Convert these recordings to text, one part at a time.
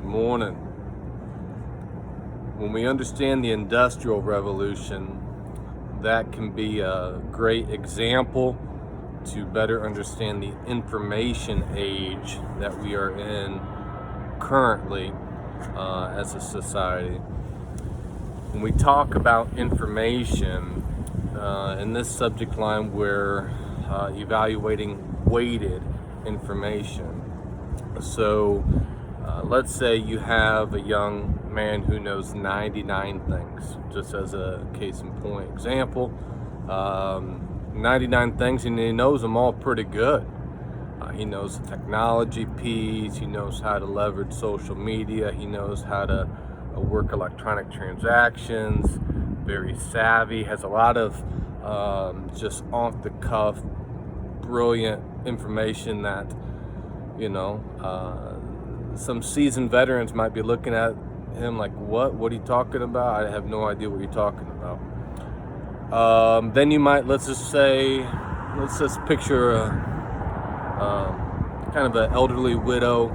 Good morning. When we understand the Industrial Revolution, that can be a great example to better understand the information age that we are in currently as a society. When we talk about information, in this subject line, we're evaluating weighted information. So let's say you have a young man who knows 99 things, just as a case in point example. 99 things, and he knows them all pretty good. He knows the technology piece, he knows how to leverage social media, he knows how to work electronic transactions, very savvy, has a lot of just off the cuff, brilliant information that, some seasoned veterans might be looking at him like, what are you talking about? I have no idea what you're talking about. Then you might, let's just picture kind of an elderly widow,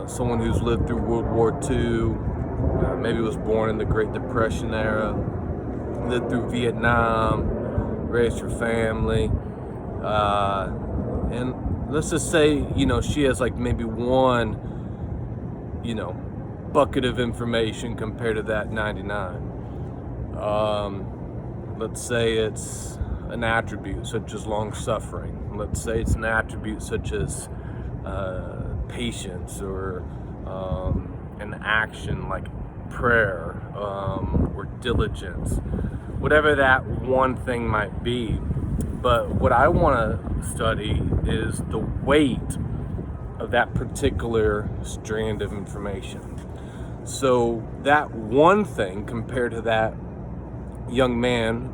someone who's lived through World War II, maybe was born in the Great Depression era, lived through Vietnam, raised her family, and let's just say, she has like maybe one, bucket of information compared to that 99. Let's say it's an attribute such as long suffering. Let's say it's an attribute such as patience, or an action like prayer, or diligence, whatever that one thing might be. But what I want to study is the weight of that particular strand of information. So that one thing compared to that young man,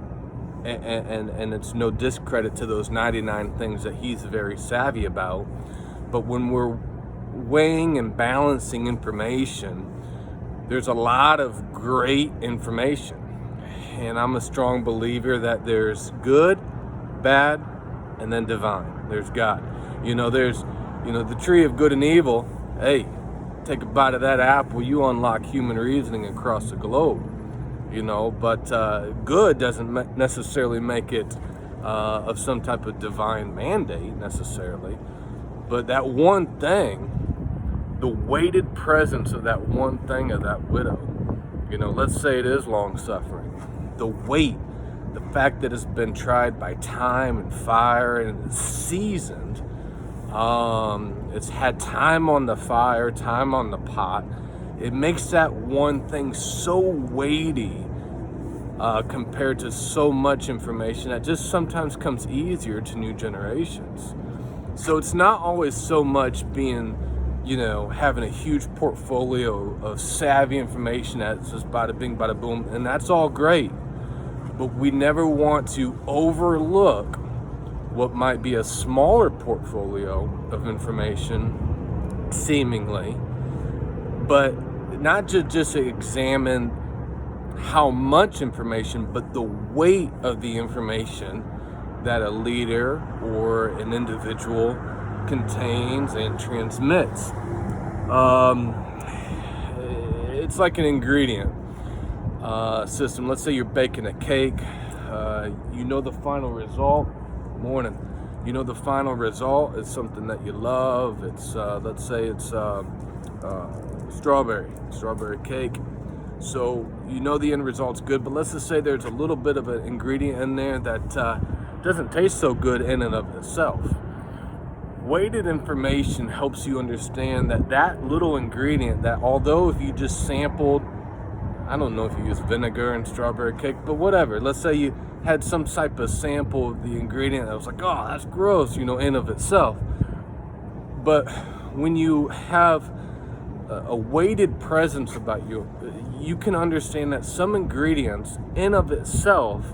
and it's no discredit to those 99 things that he's very savvy about, but when we're weighing and balancing information, there's a lot of great information. And I'm a strong believer that there's good, bad, and then divine. There's God. There's the tree of good and evil. Hey, take a bite of that apple, you unlock human reasoning across the globe. But good doesn't necessarily make it of some type of divine mandate necessarily. But that one thing, the weighted presence of that one thing of that widow, let's say it is long suffering, the weight, the fact that it's been tried by time and fire and it's seasoned, it's had time on the fire, time on the pot. It makes that one thing so weighty compared to so much information that just sometimes comes easier to new generations. So it's not always so much being, having a huge portfolio of savvy information that's just bada bing, bada boom, and that's all great. But we never want to overlook what might be a smaller portfolio of information, seemingly, but not just examine how much information, but the weight of the information that a leader or an individual contains and transmits. It's like an ingredient system. Let's say you're baking a cake. The final result. Morning. The final result is something that you love. It's let's say it's strawberry cake. So the end result's good, but let's just say there's a little bit of an ingredient in there that doesn't taste so good in and of itself. Weighted information helps you understand that little ingredient, that although if you just sampled, I don't know if you use vinegar in strawberry cake, but whatever. Let's say you had some type of sample of the ingredient that was like, oh, that's gross, in of itself. But when you have a weighted presence about you, you can understand that some ingredients in of itself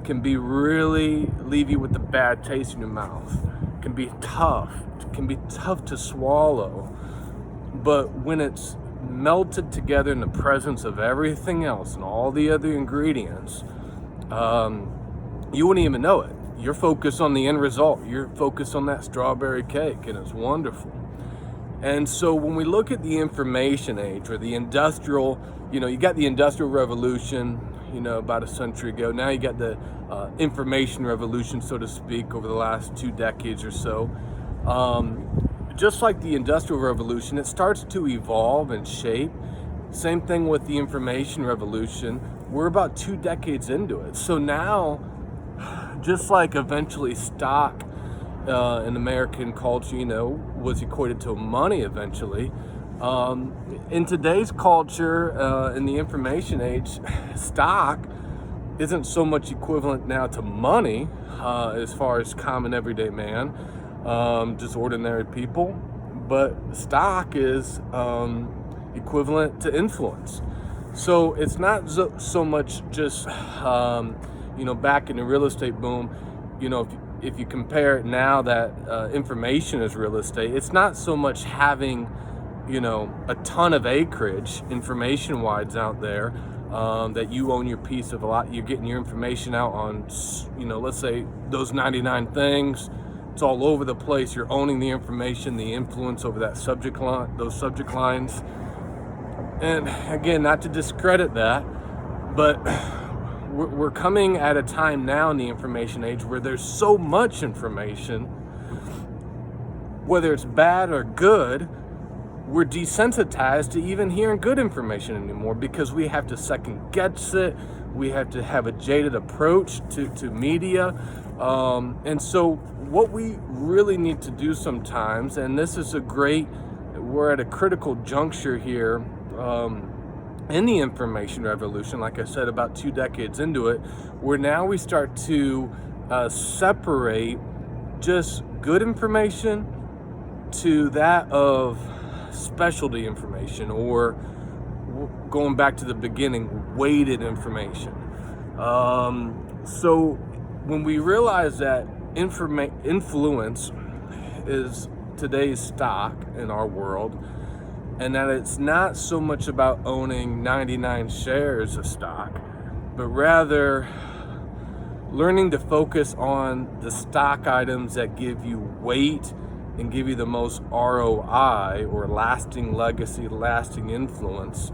can be really leave you with a bad taste in your mouth. Can be tough to swallow. But when it's melted together in the presence of everything else and all the other ingredients, you wouldn't even know it. You're focused on the end result. You're focused on that strawberry cake, and it's wonderful. And so when we look at the information age, or the industrial, you got the Industrial Revolution, about a century ago. Now you got the information revolution, so to speak, over the last 2 decades or so. Just like the Industrial Revolution, it starts to evolve and shape. Same thing with the information revolution. We're about 2 decades into it. So now, just like eventually stock in American culture, was equated to money eventually, in today's culture, in the information age, stock isn't so much equivalent now to money as far as common everyday man, just ordinary people, but stock is equivalent to influence. So it's not so much just, back in the real estate boom, if you compare it now that information is real estate, it's not so much having, a ton of acreage information-wise out there, that you own your piece of a lot. You're getting your information out on, let's say those 99 things. It's all over the place. You're owning the information, the influence over that subject line, those subject lines. And again, not to discredit that, but we're coming at a time now in the information age where there's so much information, whether it's bad or good. We're desensitized to even hearing good information anymore because we have to second guess it. We have to have a jaded approach to media. And so what we really need to do sometimes, and this is we're at a critical juncture here in the information revolution, like I said, about 2 decades into it, where now we start to separate just good information to that of specialty information, or going back to the beginning, weighted information. So when we realize that influence is today's stock in our world, and that it's not so much about owning 99 shares of stock, but rather learning to focus on the stock items that give you weight and give you the most ROI, or lasting legacy, lasting influence.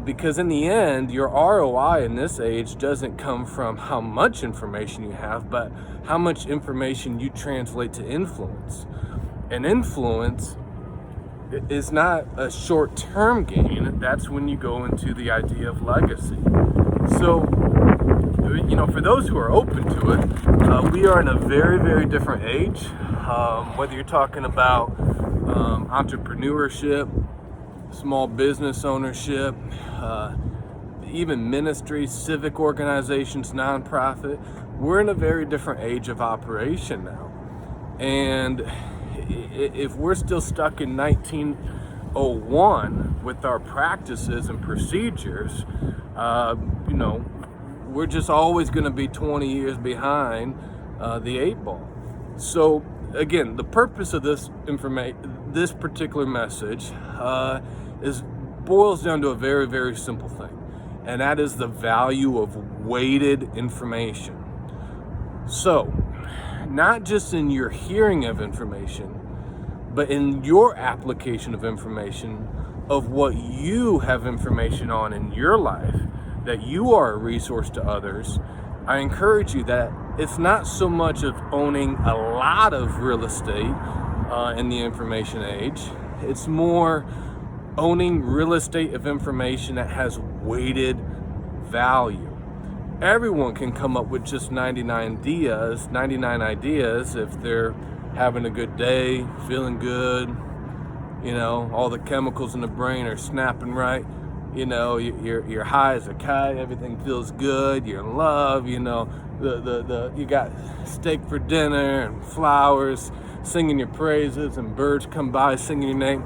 Because in the end, your ROI in this age doesn't come from how much information you have, but how much information you translate to influence. And influence is not a short-term gain. That's when you go into the idea of legacy. So, for those who are open to it, we are in a very, very different age. Whether you're talking about entrepreneurship, small business ownership, even ministry, civic organizations, nonprofit, we're in a very different age of operation now. And if we're still stuck in 1901 with our practices and procedures, we're just always going to be 20 years behind the 8 ball. So again, the purpose of this particular message boils down to a very, very simple thing, and that is the value of weighted information. So, not just in your hearing of information, but in your application of information, of what you have information on in your life, that you are a resource to others. I encourage you that it's not so much of owning a lot of real estate in the information age. It's more owning real estate of information that has weighted value. Everyone can come up with just 99 ideas if they're having a good day, feeling good, all the chemicals in the brain are snapping right. You're high as a kite, everything feels good, you're in love, you got steak for dinner and flowers singing your praises and birds come by singing your name.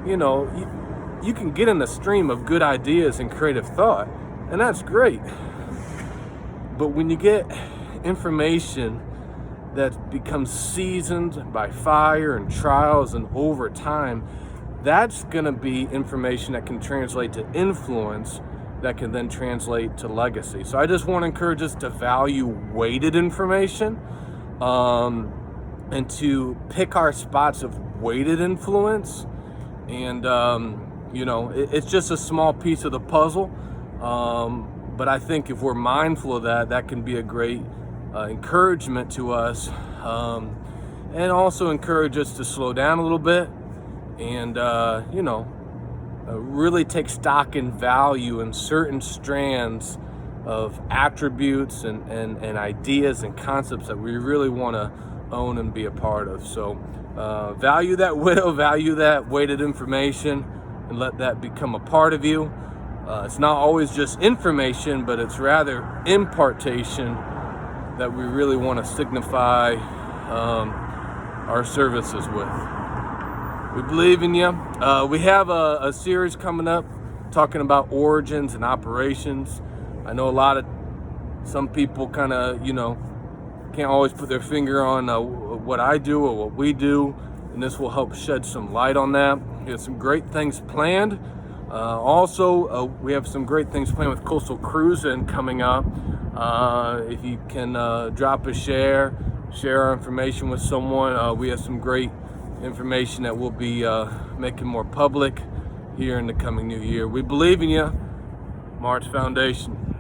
You can get in a stream of good ideas and creative thought, and that's great. But when you get information that becomes seasoned by fire and trials and over time, that's going to be information that can translate to influence, that can then translate to legacy. So I just want to encourage us to value weighted information, and to pick our spots of weighted influence, And it's just a small piece of the puzzle, but I think if we're mindful of that, that can be a great encouragement to us, and also encourage us to slow down a little bit and really take stock in value in certain strands of attributes and ideas and concepts that we really want to own and be a part of. So value that widow, value that weighted information, and let that become a part of you. It's not always just information, but it's rather impartation that we really want to signify our services with. We believe in you. We have a series coming up talking about origins and operations. I know some people kind of, can't always put their finger on what I do or what we do, and this will help shed some light on that. We have some great things planned. Also, we have some great things planned with Coastal Cruising coming up. If you can drop a share our information with someone. We have some great information that we'll be making more public here in the coming new year. We believe in you. March Foundation.